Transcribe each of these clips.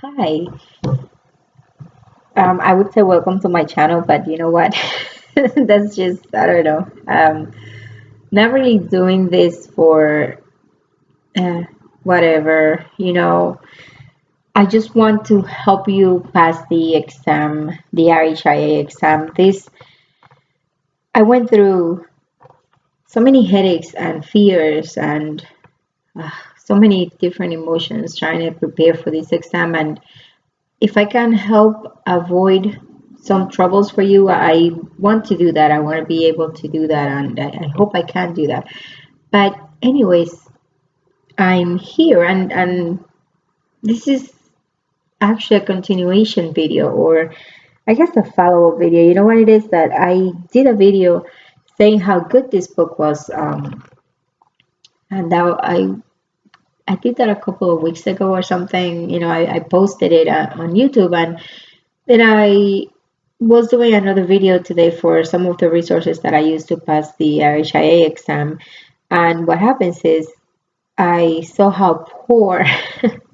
Hi. I would say welcome to my channel, but you know what? That's just, I don't know. Not really doing this for uh, whatever, I just want to help you pass the exam, the RHIA exam. I went through so many headaches and fears and uh, so many different emotions trying to prepare for this exam. And if I can help avoid some troubles for you, I want to do that. I want to be able to do that, and I hope I can do that. But anyways, I'm here, and this is actually a continuation video, or I guess a follow-up video. You know what it is that I did a video saying how good this book was, and now I did that a couple of weeks ago or something. I posted it on YouTube, and then I was doing another video today for some of the resources that I use to pass the RHIA exam. And what happens is I saw how poor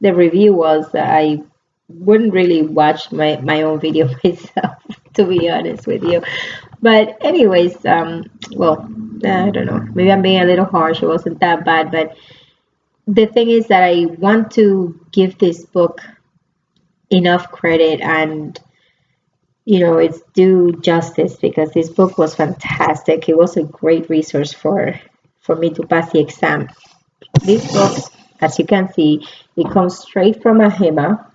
the review was. I wouldn't really watch my own video myself, to be honest with you. But anyways, well, I don't know. Maybe I'm being a little harsh. It wasn't that bad. But the thing is that I want to give this book enough credit and it's due justice because this book was fantastic. It was a great resource for me to pass the exam. This book, as you can see, it comes straight from AHIMA,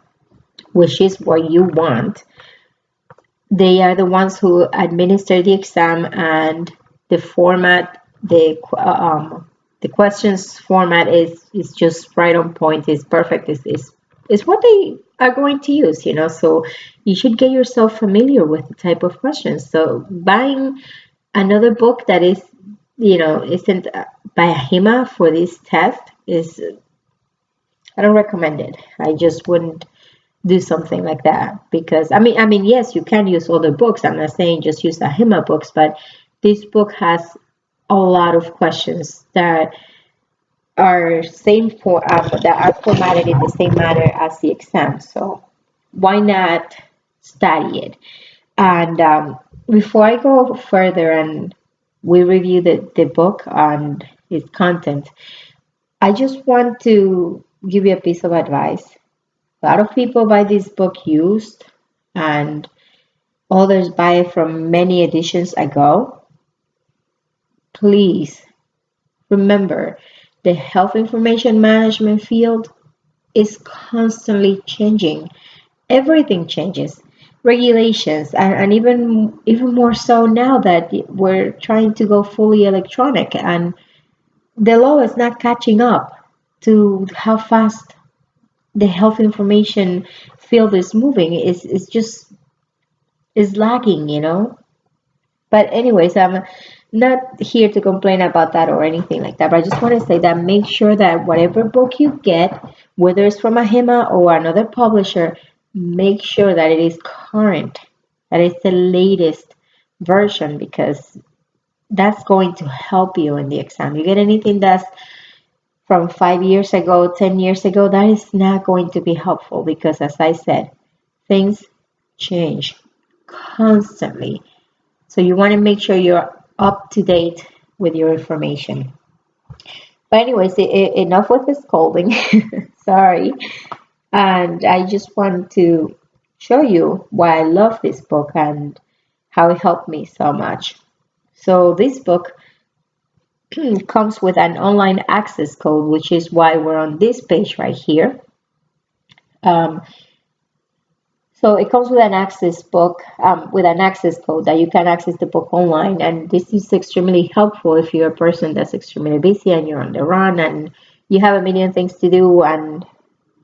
which is what you want. They are the ones who administer the exam, and the format, the questions format is just right on point. Is perfect. Is what they are going to use. So you should get yourself familiar with the type of questions. So buying another book that isn't by AHIMA for this test is, I don't recommend it. I just wouldn't do something like that because I mean yes, you can use other books. I'm not saying just use AHIMA books, but this book has a lot of questions that are that are formatted in the same manner as the exam. So why not study it? And before I go further and we review the book and its content, I just want to give you a piece of advice. A lot of people buy this book used, and others buy it from many editions ago. Please remember, the health information management field is constantly changing. Everything changes. Regulations, and even more so now that we're trying to go fully electronic, and the law is not catching up to how fast the health information field is moving. Is just is lagging. But anyways, I'm not here to complain about that or anything like that. But I just want to say that make sure that whatever book you get, whether it's from AHIMA or another publisher, make sure that it is current, that it's the latest version, because that's going to help you in the exam. You get anything that's from 5 years ago, 10 years ago, that is not going to be helpful because, as I said, things change constantly. So you want to make sure you're up to date with your information. But anyways, enough with the scolding. Sorry. And I just want to show you why I love this book and how it helped me so much. So this book comes with an online access code, which is why we're on this page right here. Um, So it comes with an with an access code that you can access the book online. And this is extremely helpful if you're a person that's extremely busy and you're on the run and you have a million things to do and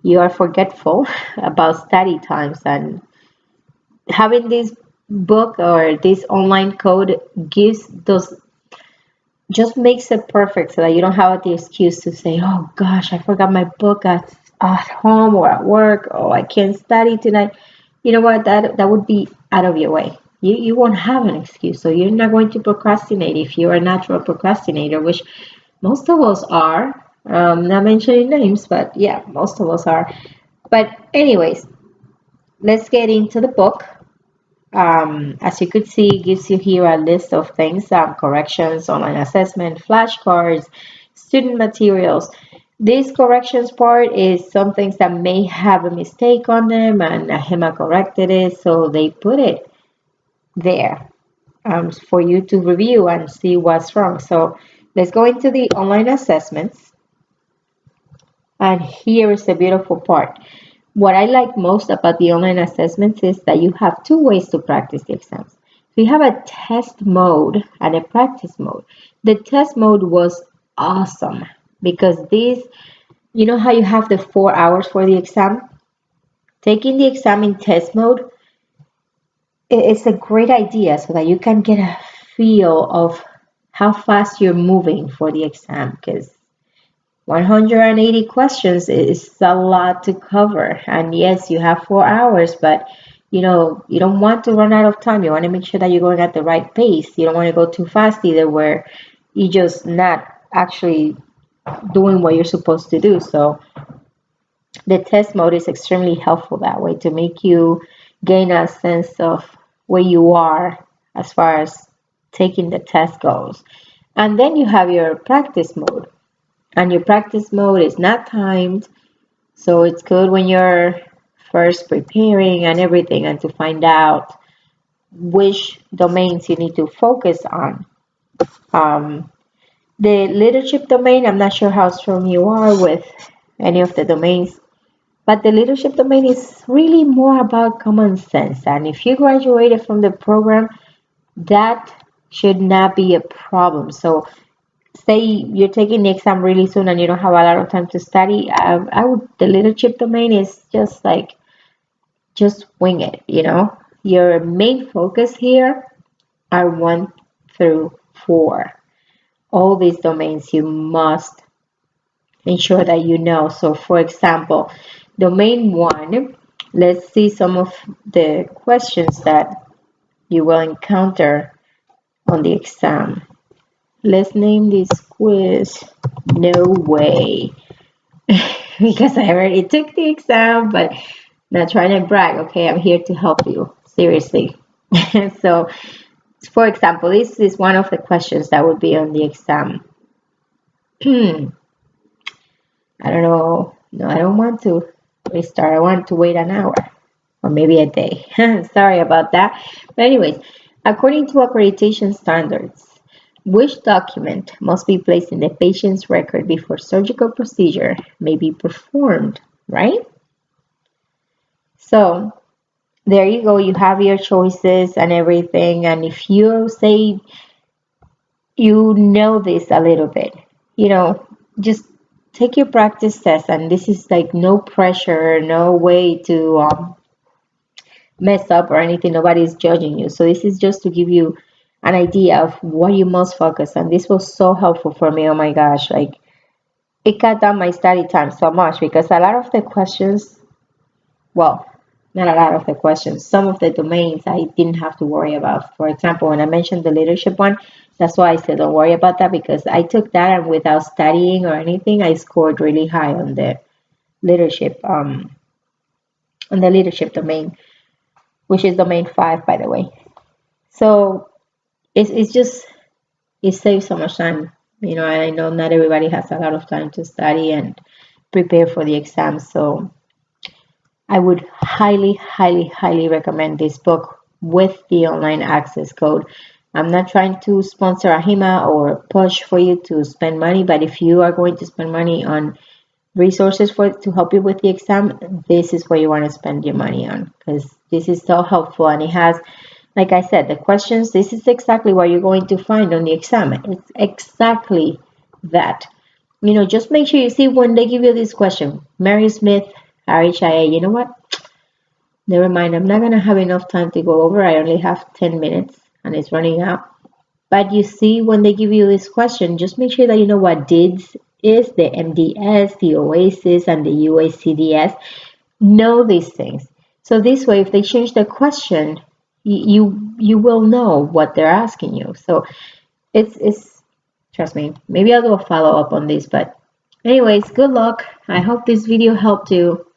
you are forgetful about study times. And having this book or this online code just makes it perfect so that you don't have the excuse to say, oh gosh, I forgot my book at home or at work. Oh, I can't study tonight. You know what? That would be out of your way. You won't have an excuse. So you're not going to procrastinate if you're a natural procrastinator, which most of us are. Not mentioning names, but yeah, most of us are. But anyways, let's get into the book. As you could see, it gives you here a list of things, corrections, online assessment, flashcards, student materials. This corrections part is some things that may have a mistake on them, and AHIMA corrected it, so they put it there for you to review and see what's wrong. So let's go into the online assessments. And here is the beautiful part. What I like most about the online assessments is that you have two ways to practice the exams. So you have a test mode and a practice mode. The test mode was awesome because these, you know how you have the 4 hours for the exam? Taking the exam in test mode, it's a great idea so that you can get a feel of how fast you're moving for the exam, because 180 questions is a lot to cover. And yes, you have 4 hours, but you know, you don't want to run out of time. You want to make sure that you're going at the right pace. You don't want to go too fast either, where you're just not actually doing what you're supposed to do. So the test mode is extremely helpful that way to make you gain a sense of where you are as far as taking the test goes. And then you have your practice mode. And your practice mode is not timed, so it's good when you're first preparing and everything, and to find out which domains you need to focus on. The leadership domain, I'm not sure how strong you are with any of the domains, but the leadership domain is really more about common sense. And if you graduated from the program, that should not be a problem. So say you're taking the exam really soon and you don't have a lot of time to study, the leadership domain is just like, just wing it, you know. Your main focus here are 1 through 4. All these domains you must ensure that you know. So for example, domain 1, let's see some of the questions that you will encounter on the exam. Let's name this quiz No Way. Because I already took the exam, but not trying to brag. Okay, I'm here to help you. Seriously. So, for example, this is one of the questions that would be on the exam. I don't know. No, I don't want to restart. I want to wait an hour or maybe a day. Sorry about that. But anyways, according to accreditation standards, which document must be placed in the patient's record before surgical procedure may be performed, right? So there you go. You have your choices and everything. And if you say you know this a little bit, you know, just take your practice test. And this is like no pressure, no way to mess up or anything. Nobody's judging you. So this is just to give you an idea of what you must focus on. This was so helpful for me. Oh my gosh, like it cut down my study time so much, because a lot of the questions, well, not a lot of the questions, some of the domains I didn't have to worry about. For example, when I mentioned the leadership one, that's why I said don't worry about that, because I took that and without studying or anything, I scored really high on the leadership domain, which is domain 5, by the way. So it's just, it saves so much time, you know, and I know not everybody has a lot of time to study and prepare for the exam. So I would highly, highly, highly recommend this book with the online access code. I'm not trying to sponsor AHIMA or push for you to spend money, but if you are going to spend money on resources to help you with the exam, this is what you want to spend your money on, because this is so helpful. And it has, like I said, the questions, this is exactly what you're going to find on the exam. It's exactly that. You know, just make sure you see when they give you this question, Mary Smith, RHIA, you know what? Never mind, I'm not going to have enough time to go over. I only have 10 minutes and it's running out. But you see, when they give you this question, just make sure that you know what DIDS is, the MDS, the OASIS, and the UACDS. Know these things. So this way, if they change the question, you will know what they're asking you. So it's trust me, maybe I'll do a follow-up on this. But anyways, good luck. I hope this video helped you.